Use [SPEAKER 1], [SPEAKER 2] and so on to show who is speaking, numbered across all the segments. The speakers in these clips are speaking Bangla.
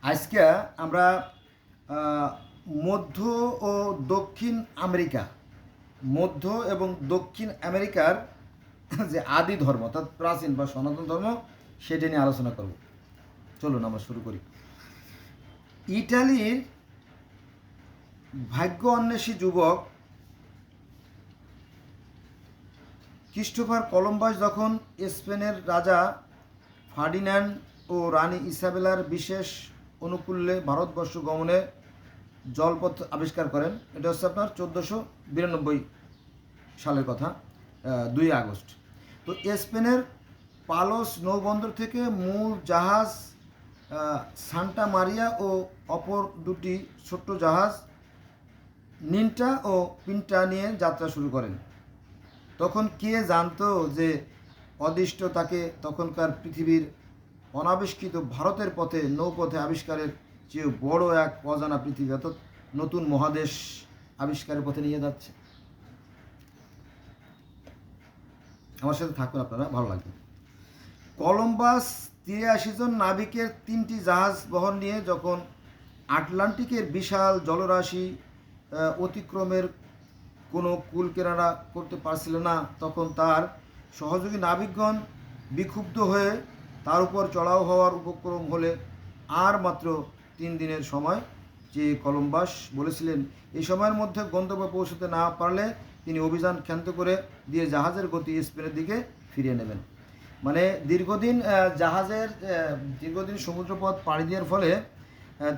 [SPEAKER 1] আজকে আমরা মধ্য ও দক্ষিণ আমেরিকা মধ্য এবং দক্ষিণ আমেরিকার যে আদি ধর্ম অর্থাৎ প্রাচীন বা সনাতন ধর্ম সেটা নিয়ে আলোচনা করব। চলুন আমরা শুরু করি। ইটালির ভাগ্য অন্বেষী যুবক ক্রিস্টোফার কলম্বাস যখন স্পেনের রাজা ফার্ডিন্যান্ড ও রানী ইসাবেলার বিশেষ অনুকূল্যে ভারতবর্ষ গমনে জলপথ আবিষ্কার করেন, এটা হচ্ছে আপনার 1492 সালের কথা, 2 আগস্ট। তো স্পেনের পালোস নৌবন্দর থেকে মূল জাহাজ সান্টা মারিয়া ও অপর দুটি ছোট্ট জাহাজ নিন্টা ও পিন্টা নিয়ে যাত্রা শুরু করেন। তখন কে জানতো যে অদৃষ্ট তাকে তখনকার পৃথিবীর অনাবিষ্কৃত ভারতের পথে নৌপথে আবিষ্কারের চেয়ে বড় এক অজানা পৃথিবী অর্থাৎ নতুন মহাদেশ আবিষ্কারের পথে নিয়ে যাচ্ছে। আমার সাথে থাকুন, আপনারা ভালো লাগবে। কলম্বাস 83 জন নাবিকের 3টি জাহাজ বহর নিয়ে যখন আটলান্টিকের বিশাল জলরাশি অতিক্রমের কোনো কুল কেনারা করতে পারছিল না, তখন তার সহযোগী নাবিকগণ বিক্ষুব্ধ হয়ে তার উপর চড়াও হওয়ার উপক্রম হলে আর মাত্র 3 দিনের সময় যে কলম্বাস বলেছিলেন এই সময়ের মধ্যে গন্তব্যে পৌঁছতে না পারলে তিনি অভিযান ক্ষান্ত করে দিয়ে জাহাজের গতি স্পেনের দিকে ফিরিয়ে নেবেন। মানে দীর্ঘদিন সমুদ্রপথ পাড়ি দেওয়ার ফলে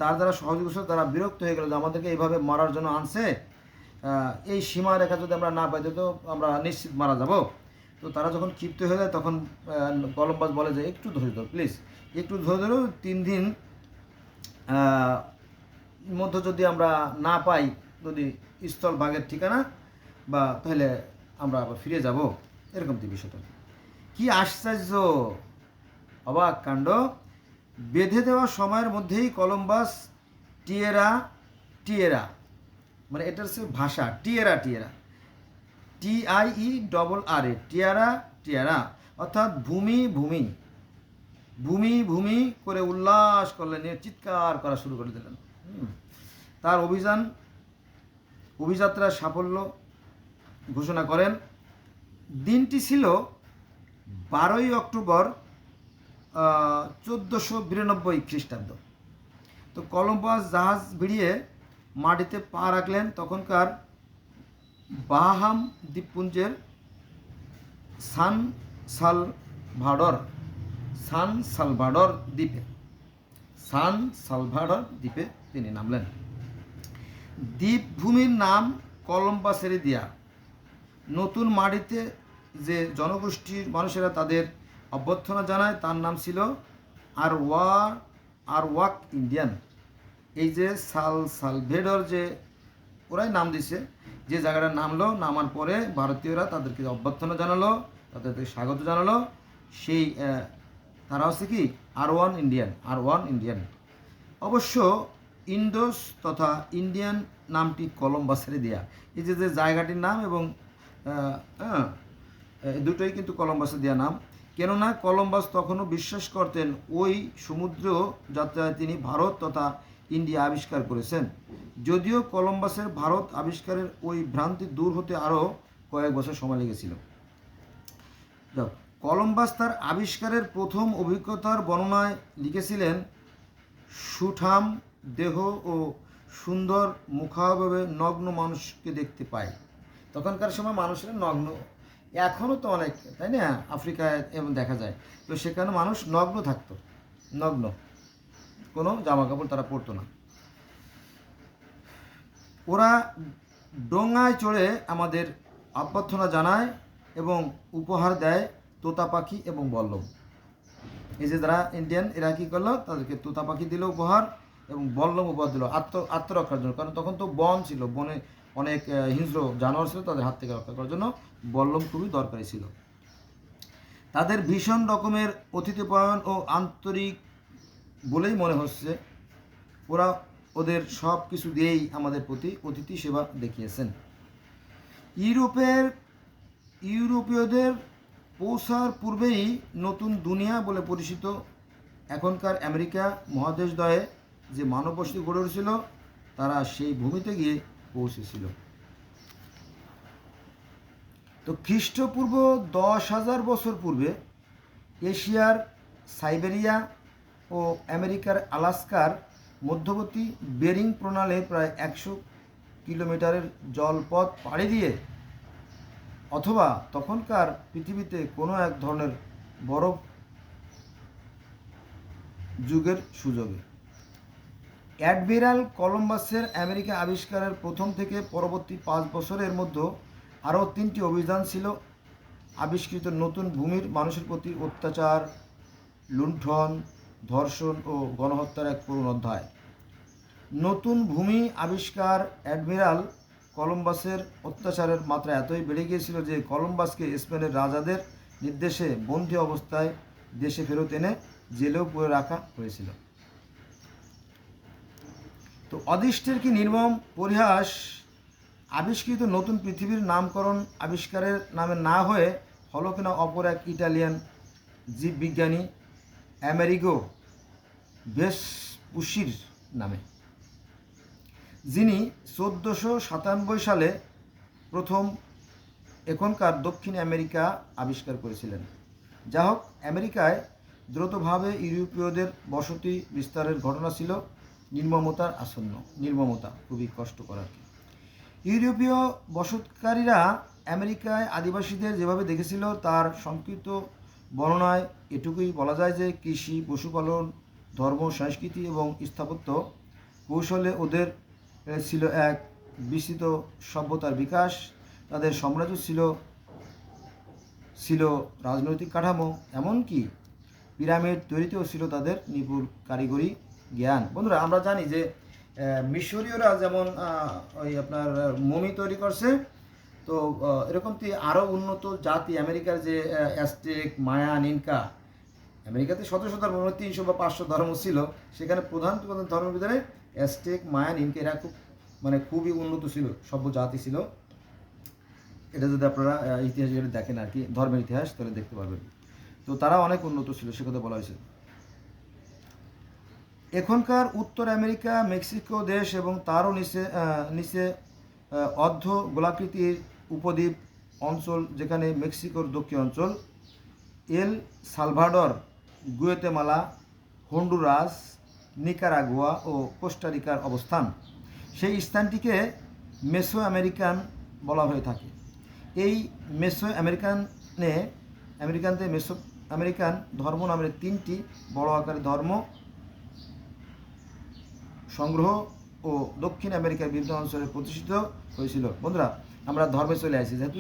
[SPEAKER 1] তার দ্বারা সহযোগী ছিল, তারা বিরক্ত হয়ে গেল যে আমাদেরকে এইভাবে মারার জন্য আনছে, এই সীমা রেখা যদি আমরা না পাই তো আমরা নিশ্চিত মারা যাব। তো তারা যখন ক্ষিপ্ত হয়ে যায় তখন কলম্বাস বলে যে একটু ধৈর্য ধরো প্লিজ, একটু ধৈর্য ধরো, 3 দিন মধ্যে যদি আমরা না পাই যদি স্থল ভাগের ঠিকানা বা তাহলে আমরা আবার ফিরে যাব, এরকম তো বিষয়টা। কি আশ্চর্য অবাক কাণ্ড! বেঁধে দেওয়া সময়ের মধ্যেই কলম্বাস টিয়েরা টিয়েরা মানে এটার হচ্ছে ভাষা টিয়েরা TIERRA টিয়ারা টিয়ারা অর্থাৎ ভূমি ভূমি ভূমি ভূমি করে উল্লাস করলেন, চিৎকার করা শুরু করে দিলেন। তার অভিযাত্রার সাফল্য ঘোষণা করেন। দিনটি ছিল 12ই অক্টোবর 1492 খ্রিস্টাব্দ। তো কলম্বাস জাহাজ ভিড়িয়ে মাটিতে পা রাখলেন তখনকার বাহাম দ্বীপপুঞ্জের সান সালভাডর দ্বীপে তিনি নামলেন। দ্বীপভূমির নাম কলম্বাসেরই দেয়া। নতুন মাটিতে যে জনগোষ্ঠীর মানুষেরা তাদের অভ্যর্থনা জানায় তার নাম ছিল আরওয়াক ইন্ডিয়ান। এই যে সালভেডর যে ওরাই নাম দিছে, যে জায়গাটা নামার পরে ভারতীয়রা তাদেরকে অভ্যর্থনা জানালো, তাদেরকে স্বাগত জানালো, সেই তারা হচ্ছে কি আরওয়ান ইন্ডিয়ান। অবশ্য ইন্ডোস তথা ইন্ডিয়ান নামটি কলম্বাসের দেয়া। এই যে জায়গাটির নাম এবং দুটোই কিন্তু কলম্বাসের দেওয়া নাম। কেননা কলম্বাস তখনও বিশ্বাস করতেন ওই সমুদ্র যাত্রায় তিনি ভারত তথা ইন্ডিয়া আবিষ্কার করেছেন, যদিও কলম্বাসের ভারত আবিষ্কারের ওই ভ্রান্তি দূর হতে আরও কয়েক বছর সময় লেগেছিল। কলম্বাস তার আবিষ্কারের প্রথম অভিজ্ঞতার বর্ণনায় লিখেছিলেন, সুঠাম দেহ ও সুন্দর মুখাবয়বে নগ্ন মানুষকে দেখতে পায়। তখনকার সময় মানুষেরা নগ্ন, এখনও তো অনেক, তাই না, আফ্রিকায় এবং দেখা যায়, তো সেখানে মানুষ নগ্ন থাকতো, নগ্ন, কোনো জামা কাপড় তারা পরতো না। ওরা ডোঙায় চড়ে আমাদের অভ্যর্থনা জানায় এবং উপহার দেয় তোতা পাখি এবং বল্লম। এই যে যারা ইন্ডিয়ান এরা কী করলো, তাদেরকে তোতা পাখি দিল উপহার এবং বল্লম উপহার দিল আত্মরক্ষার জন্য, কারণ তখন তো বন ছিল, বনে অনেক হিংস্র জানোয়ার ছিল, তাদের হাত থেকে রক্ষা করার জন্য বল্লম খুবই দরকারি ছিল। তাদের ভীষণ রকমের অতিথিপরায়ণ ও আন্তরিক বলেই মনে হচ্ছে। ওরা ওদের সব কিছু দিয়েই আমাদের প্রতি অতিথি সেবা দেখিয়েছেন। ইউরোপীয়দের পৌঁছার পূর্বেই নতুন দুনিয়া বলে পরিচিত এখনকার আমেরিকা মহাদেশদ্বয়ে যে মানব বসতি গড়ে উঠেছিল তারা সেই ভূমিতে গিয়ে পৌঁছেছিল। তো খ্রিস্টপূর্ব 10,000 বছর পূর্বে এশিয়ার সাইবেরিয়া ও আমেরিকার আলাস্কার মধ্যবর্তী বেরিং প্রণালী প্রায় 100 কিলোমিটারের জলপথ পাড়ি দিয়ে অথবা তখনকার পৃথিবীতে কোনো এক ধরনের বরফ যুগের সুযোগে অ্যাডমিরাল কলম্বাসের আমেরিকা আবিষ্কারের প্রথম থেকে পরবর্তী 5 বছরের মধ্যে আরও 3টি অভিযান ছিল। আবিষ্কৃত নতুন ভূমির মানুষের প্রতি অত্যাচার, লুণ্ঠন, ধর্ষণ ও গণহত্যার এক করুণ অধ্যায়। নতুন ভূমি আবিষ্কার অ্যাডমিরাল কলম্বাসের অত্যাচারের মাত্রা এতই বেড়ে গিয়েছিল যে কলম্বাসকে স্পেনের রাজাদের নির্দেশে বন্দী অবস্থায় দেশে ফেরত এনে জেলেও পুরে রাখা হয়েছিল। তো অদৃষ্টের কি নির্মম পরিহাস, আবিষ্কৃত নতুন পৃথিবীর নামকরণ আবিষ্কারের নামে না হয়ে হলো কিনা অপর এক ইটালিয়ান জীববিজ্ঞানী আমেরিগো ভেসপুসির নামে, যিনি 1497 সালে প্রথম এখনকার দক্ষিণ আমেরিকা আবিষ্কার করেছিলেন। যা হোক, আমেরিকায় দ্রুতভাবে ইউরোপীয়দের বসতি বিস্তারের ঘটনা ছিল নির্মমতার আসন্ন। নির্মমতা খুবই কষ্টকর আর কি। ইউরোপীয় বসতকারীরা আমেরিকায় আদিবাসীদের যেভাবে দেখেছিল তার সংক্ষিপ্ত বর্ণনায় এটুকুই বলা যায় যে কৃষি, পশুপালন, ধর্ম, সংস্কৃতি এবং স্থাপত্য কৌশলে ওদের ছিল এক বিস্তৃত সভ্যতার বিকাশ। তাদের সাম্রাজ্য ছিল রাজনৈতিক কাঠামো, এমনকি পিরামিড তৈরিতেও ছিল তাদের নিপুণ কারিগরি জ্ঞান। বন্ধুরা, আমরা জানি যে মিশরীয়রা যেমন ওই আপনার মমি তৈরি করছে, তো এরকমটি আরও উন্নত জাতি আমেরিকার যে অ্যাজটেক, মায়ান, ইনকা, আমেরিকাতে শত শত ধর্ম, 300 বা 500 ধর্ম ছিল, সেখানে প্রধান প্রধান ধর্মের ভিতরে অ্যাজটেক, মায়ান, ইনকা এরা খুবই উন্নত ছিল, সভ্য জাতি ছিল। এটা যদি আপনারা ইতিহাস দেখেন আর কি, ধর্মের ইতিহাস, তাহলে দেখতে পারবেন। তো তারা অনেক উন্নত ছিল, সে কথা বলা হয়েছে। এখনকার উত্তর আমেরিকা, মেক্সিকো দেশ এবং তারও নিচে অর্ধ গোলাকৃতির উপদ্বীপ অঞ্চল, যেখানে মেক্সিকোর দক্ষিণ অঞ্চল, এল সালভাডর, গুয়েতেমালা, হন্ডুরাস, নিকারাগুয়া ও কোস্টারিকার অবস্থান। সেই স্থানটিকে মেসো আমেরিকান বলা হয়ে থাকে। এই মেসো আমেরিকানতে মেসো আমেরিকান ধর্ম নামের 3টি বড় আকারের ধর্ম সংগ্রহ ও দক্ষিণ আমেরিকার বিভিন্ন অঞ্চলে প্রতিষ্ঠিত হয়েছিল। বন্ধুরা, আমরা ধর্মে চলে আসি, যেহেতু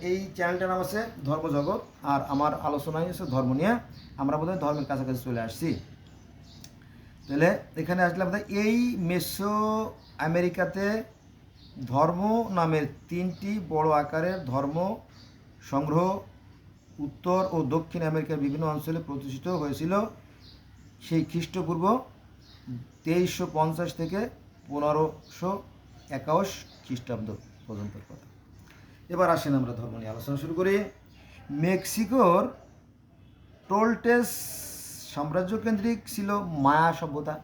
[SPEAKER 1] এই চ্যানেলটার নাম আছে ধর্মজগৎ, আর আমার আলোচনায় হচ্ছে ধর্ম নিয়ে। আমরা বোধহয় ধর্মের কাছাকাছি চলে আসছি। তাহলে এখানে আসলাম, এই মেসো আমেরিকাতে ধর্ম নামের 3টি বড় আকারের ধর্ম সংগ্রহ উত্তর ও দক্ষিণ আমেরিকার বিভিন্ন অঞ্চলে প্রতিষ্ঠিত হয়েছিল সেই খ্রিস্টপূর্ব 2350 থেকে 1521 খ্রিস্টাব্দ পর্যন্ত কথা। এবার আসেন আমরা ধর্ম নিয়ে আলোচনা শুরু করি। মেক্সিকোর টোলটেস সাম্রাজ্যকেন্দ্রিক ছিল মায়া সভ্যতা।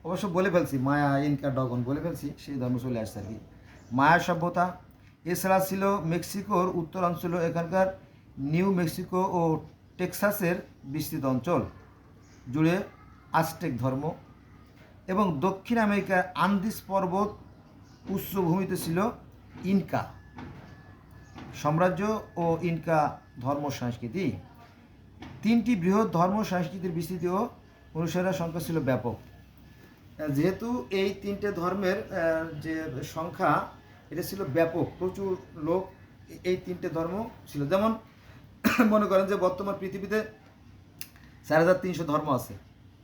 [SPEAKER 1] অবশ্য বলে ফেলছি, মায়া, ইনকা, ডগন বলে ফেলছি, সেই ধর্ম চলে আসছে আর কি। মায়া সভ্যতা। এছাড়া ছিল মেক্সিকোর উত্তরাঞ্চল, এখানকার নিউ মেক্সিকো ও টেক্সাসের বিস্তৃত অঞ্চল জুড়ে আজটেক ধর্ম, এবং দক্ষিণ আমেরিকার আন্দিস পর্বত উচ্চভূমিতে ছিল ইনকা সাম্রাজ্য ও ইনকা ধর্ম সংস্কৃতি। 3টি বৃহৎ ধর্ম সংস্কৃতির বিস্তৃতি ও অনুসারীর সংখ্যা ছিল ব্যাপক। যেহেতু এই 3টে ধর্মের যে সংখ্যা, এটা ছিল ব্যাপক, প্রচুর লোক এই 3টে ধর্ম ছিল। যেমন মনে করেন যে বর্তমান পৃথিবীতে 4300 ধর্ম আছে,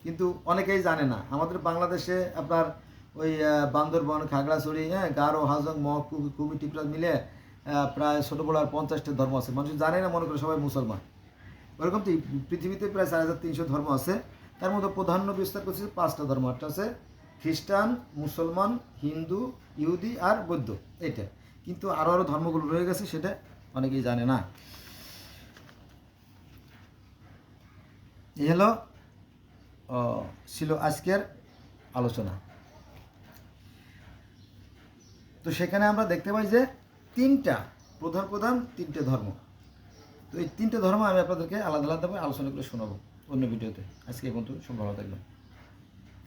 [SPEAKER 1] কিন্তু অনেকেই জানে না। আমাদের বাংলাদেশে আপনার ওই বান্দরবন, খাগড়াছড়ি, গারো, হাজং, মগ, কুমি, টিপরা মিলে প্রায় ছোটো বড় আর 50টা ধর্ম আছে। মানুষ জানে না, মনে করে সবাই মুসলমান। ওরকম তো পৃথিবীতে প্রায় 4300 ধর্ম আছে। তার মধ্যে প্রাধান্য বিস্তার করছে 5টা ধর্ম। একটা আছে খ্রিস্টান, মুসলমান, হিন্দু, ইহুদি আর বৌদ্ধ, এটা। কিন্তু আরও ধর্মগুলো রয়ে গেছে, সেটা অনেকেই জানে না। এই হলো ছিল আজকের আলোচনা। তো সেখানে আমরা দেখতে পাই যে প্রধান তিনটে ধর্ম। তো এই তিনটে ধর্ম আমি আপনাদেরকে আলাদা আলাদাভাবে আলোচনা করে শোনাবো অন্য ভিডিওতে। আজকে এই পর্যন্ত সব ভালো থাকবেন।